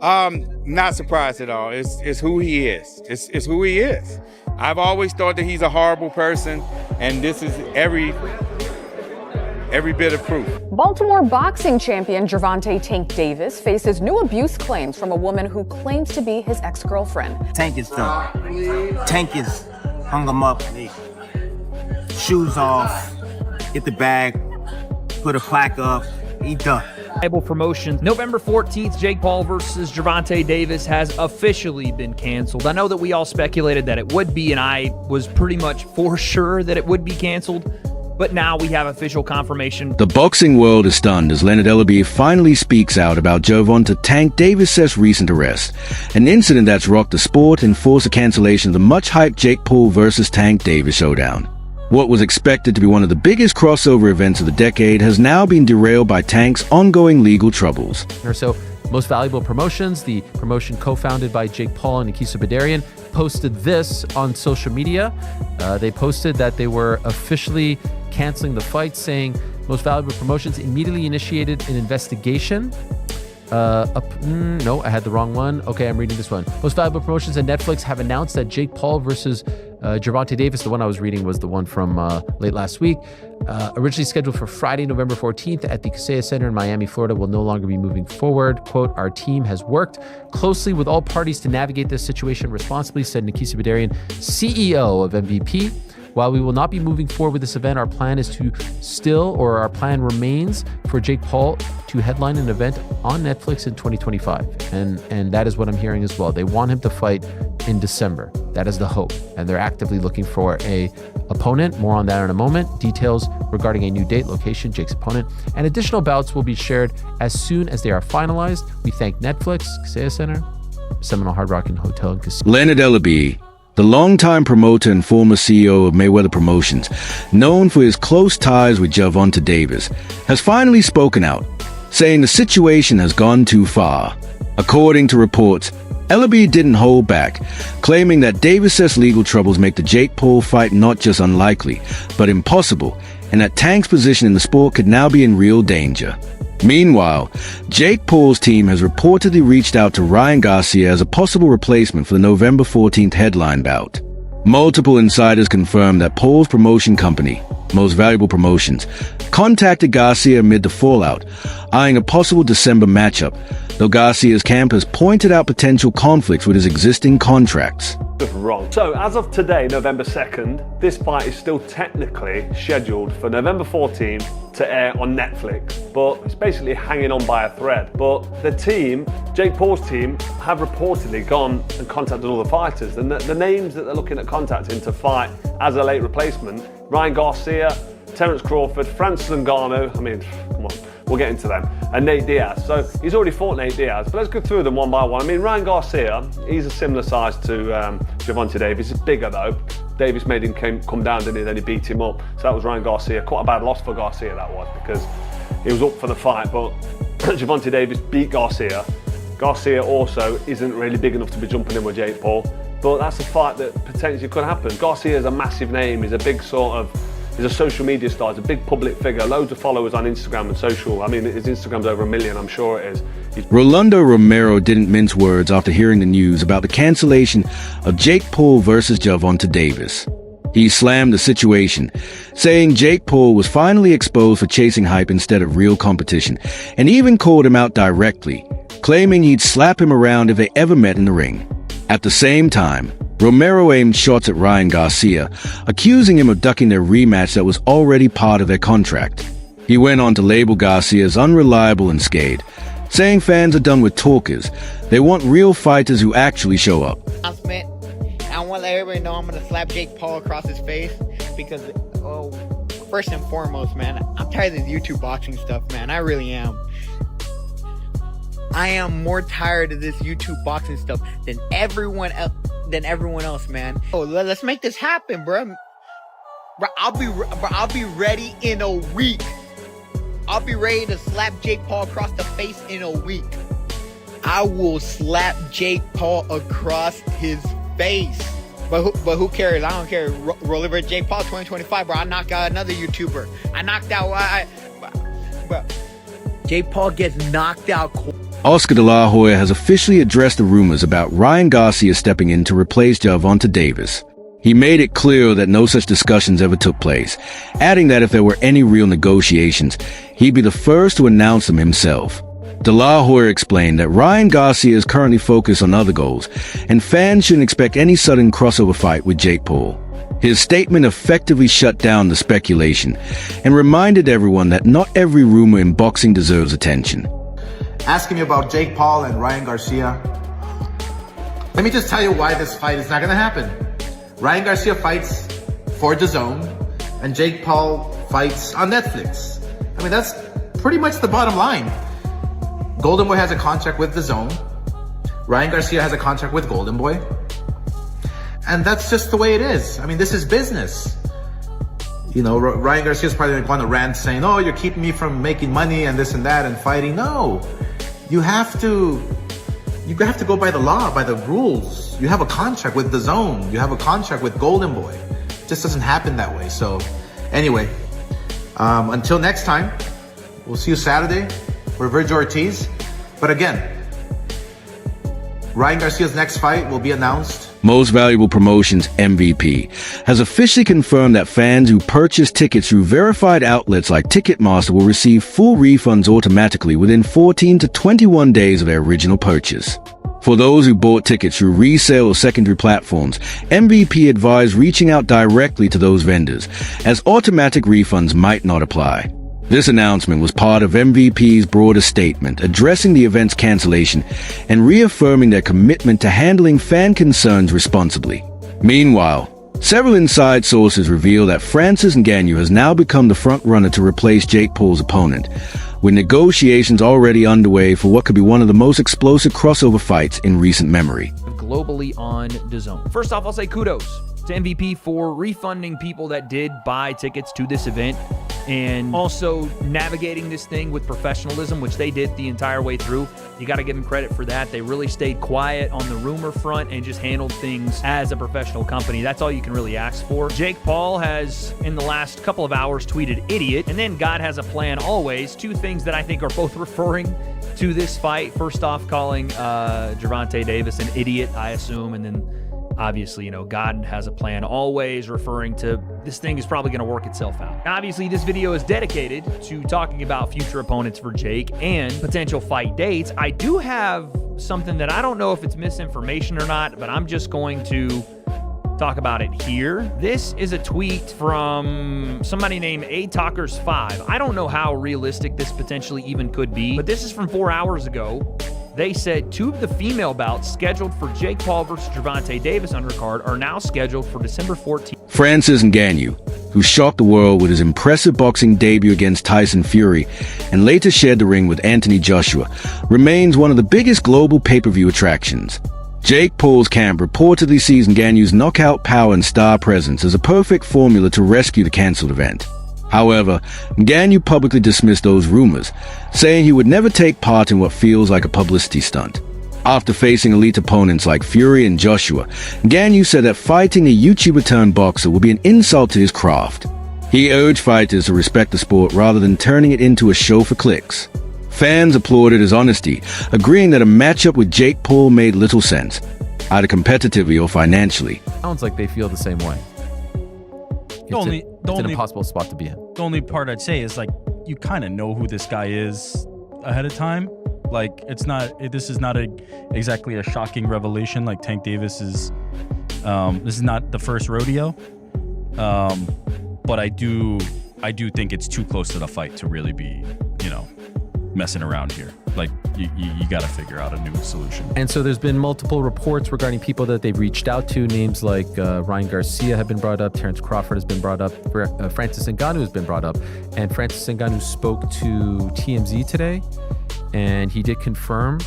Not surprised at all. It's who he is. It's who he is. I've always thought that he's a horrible person, and this is every bit of proof. Baltimore boxing champion Gervonta "Tank" Davis faces new abuse claims from a woman who claims to be his ex-girlfriend. Tank is done. Tank is hung him up, shoes off, get the bag, put a plaque up, he done. Bible promotion. November 14th, Jake Paul versus Gervonta Davis has officially been canceled. I know that we all speculated that it would be, and I was pretty much for sure that it would be canceled, but now we have official confirmation. The boxing world is stunned as Leonard Ellerbe finally speaks out about Gervonta "Tank" Davis' recent arrest, an incident that's rocked the sport and forced a cancellation of the much-hyped Jake Paul versus Tank Davis showdown. What was expected to be one of the biggest crossover events of the decade has now been derailed by Tank's ongoing legal troubles. So, Most Valuable Promotions, the promotion co-founded by Jake Paul and Nikisa Badarian, posted this on social media. They posted that they were officially canceling the fight, saying Most Valuable Promotions immediately initiated an investigation. No, I had the wrong one. Okay, I'm reading this one. Most Valuable Promotions and Netflix have announced that Jake Paul versus Gervonta Davis, the one I was reading was the one from late last week, originally scheduled for Friday, November 14th at the Cancellation Center in Miami, Florida, will no longer be moving forward. Quote, "Our team has worked closely with all parties to navigate this situation responsibly," said Nikisa Badarian, CEO of MVP. "While we will not be moving forward with this event, our plan remains for Jake Paul to headline an event on Netflix in 2025. And that is what I'm hearing as well. They want him to fight in December. That is the hope. And they're actively looking for a opponent. More on that in a moment. Details regarding a new date, location, Jake's opponent, and additional bouts will be shared as soon as they are finalized. We thank Netflix, Cancellation Center, Seminole Hard Rock and Hotel and Casino." Leonard Ellerbe, the longtime promoter and former CEO of Mayweather Promotions, known for his close ties with Gervonta Davis, has finally spoken out, saying the situation has gone too far. According to reports, Ellerbe didn't hold back, claiming that Davis' legal troubles make the Jake Paul fight not just unlikely, but impossible, and that Tank's position in the sport could now be in real danger. Meanwhile, Jake Paul's team has reportedly reached out to Ryan Garcia as a possible replacement for the November 14th headline bout. Multiple insiders confirmed that Paul's promotion company, Most Valuable Promotions, contacted Garcia amid the fallout, eyeing a possible December matchup, though Garcia's camp has pointed out potential conflicts with his existing contracts. Wrong. So as of today, November 2nd, this fight is still technically scheduled for November 14th to air on Netflix, but it's basically hanging on by a thread. But the team, Jake Paul's team, have reportedly gone and contacted all the fighters, and the names that they're looking at contacting to fight as a late replacement: Ryan Garcia, Terence Crawford, Francis Ngannou, come on, we'll get into them, and Nate Diaz. So he's already fought Nate Diaz, but let's go through them one by one. Ryan Garcia, he's a similar size to Gervonta Davis. He's bigger though. Davis made him come down, didn't he? Then he beat him up. So that was Ryan Garcia. Quite a bad loss for Garcia, that was, because he was up for the fight, but Gervonta Davis beat Garcia. Garcia also isn't really big enough to be jumping in with Jake Paul, but that's a fight that potentially could happen. Garcia is a massive name. He's a big he's a social media star, he's a big public figure, loads of followers on Instagram and social. His Instagram's over 1 million, I'm sure it is. Rolando Romero didn't mince words after hearing the news about the cancellation of Jake Paul versus Gervonta Davis. He slammed the situation, saying Jake Paul was finally exposed for chasing hype instead of real competition, and even called him out directly, claiming he'd slap him around if they ever met in the ring. At the same time, Romero aimed shots at Ryan Garcia, accusing him of ducking their rematch that was already part of their contract. He went on to label Garcia as unreliable and scared, saying fans are done with talkers. They want real fighters who actually show up. I want to let everybody know I'm going to slap Jake Paul across his face because, first and foremost, man, I'm tired of this YouTube boxing stuff, man. I really am. I am more tired of this YouTube boxing stuff than everyone else, man. Oh, let's make this happen, bro. I'll be ready in a week. I'll be ready to slap Jake Paul across the face in a week. I will slap Jake Paul across his face. But who cares? I don't care. Roll over Jake Paul 2025, bro. I knocked out another YouTuber. I knocked out. Bro. Jake Paul gets knocked out Oscar de la Hoya has officially addressed the rumors about Ryan Garcia stepping in to replace Gervonta Davis. He made it clear that no such discussions ever took place, adding that if there were any real negotiations, he'd be the first to announce them himself. De La Hoya explained that Ryan Garcia is currently focused on other goals, and fans shouldn't expect any sudden crossover fight with Jake Paul. His statement effectively shut down the speculation and reminded everyone that not every rumor in boxing deserves attention. Asking me about Jake Paul and Ryan Garcia. Let me just tell you why this fight is not going to happen. Ryan Garcia fights for DAZN, and Jake Paul fights on Netflix. I mean, that's pretty much the bottom line. Golden Boy has a contract with DAZN. Ryan Garcia has a contract with Golden Boy. And that's just the way it is. I mean, this is business. You know, Ryan Garcia's probably going to rant saying, oh, you're keeping me from making money and this and that and fighting. No, you have to go by the law, by the rules. You have a contract with DAZN. You have a contract with Golden Boy. It just doesn't happen that way. So anyway, until next time, we'll see you Saturday for Virgil Ortiz. But again, Ryan Garcia's next fight will be announced. Most Valuable Promotions, MVP, has officially confirmed that fans who purchase tickets through verified outlets like Ticketmaster will receive full refunds automatically within 14 to 21 days of their original purchase. For those who bought tickets through resale or secondary platforms, MVP advised reaching out directly to those vendors, as automatic refunds might not apply. This announcement was part of MVP's broader statement addressing the event's cancellation and reaffirming their commitment to handling fan concerns responsibly. Meanwhile, several inside sources reveal that Francis Ngannou has now become the front-runner to replace Jake Paul's opponent, with negotiations already underway for what could be one of the most explosive crossover fights in recent memory. Globally on DAZN. First off, I'll say kudos to MVP for refunding people that did buy tickets to this event and also navigating this thing with professionalism, which they did the entire way through. You got to give them credit for that. They really stayed quiet on the rumor front and just handled things as a professional company. That's all you can really ask for. Jake Paul has, in the last couple of hours, tweeted idiot, and then God has a plan always. Two things that I think are both referring to this fight. First off, calling Gervonta Davis an idiot, I assume, and then obviously, God has a plan always, referring to this thing is probably going to work itself out. Obviously, this video is dedicated to talking about future opponents for Jake and potential fight dates. I do have something that I don't know if it's misinformation or not, but I'm just going to talk about it here. This is a tweet from somebody named ATalkers5. I don't know how realistic this potentially even could be, but this is from 4 hours ago. They said two of the female bouts scheduled for Jake Paul versus Gervonta Davis undercard are now scheduled for December 14th. Francis Ngannou, who shocked the world with his impressive boxing debut against Tyson Fury and later shared the ring with Anthony Joshua, remains one of the biggest global pay-per-view attractions. Jake Paul's camp reportedly sees Ngannou's knockout power and star presence as a perfect formula to rescue the cancelled event. However, Ngannou publicly dismissed those rumors, saying he would never take part in what feels like a publicity stunt. After facing elite opponents like Fury and Joshua, Ngannou said that fighting a YouTuber-turned boxer would be an insult to his craft. He urged fighters to respect the sport rather than turning it into a show for clicks. Fans applauded his honesty, agreeing that a matchup with Jake Paul made little sense, either competitively or financially. Sounds like they feel the same way. It's an impossible spot to be in. The only part I'd say is, like, you kind of know who this guy is ahead of time. Like, this is not exactly a shocking revelation like Tank Davis is. This is not the first rodeo. But I do think it's too close to the fight to really be, messing around here. Like, you got to figure out a new solution. And so there's been multiple reports regarding people that they've reached out to. Names like Ryan Garcia have been brought up. Terrence Crawford has been brought up. Francis Ngannou has been brought up. And Francis Ngannou spoke to TMZ today, and he did confirm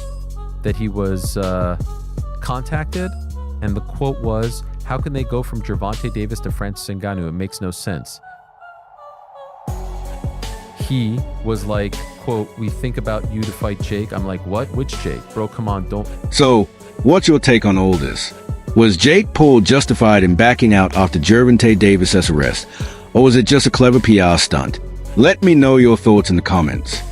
that he was contacted. And the quote was, "How can they go from Gervonta Davis to Francis Ngannou? It makes no sense." He was like, quote, "We think about you to fight Jake." I'm like, what? Which Jake? Bro, come on, don't. So, what's your take on all this? Was Jake Paul justified in backing out after Gervonta Davis' arrest? Or was it just a clever PR stunt? Let me know your thoughts in the comments.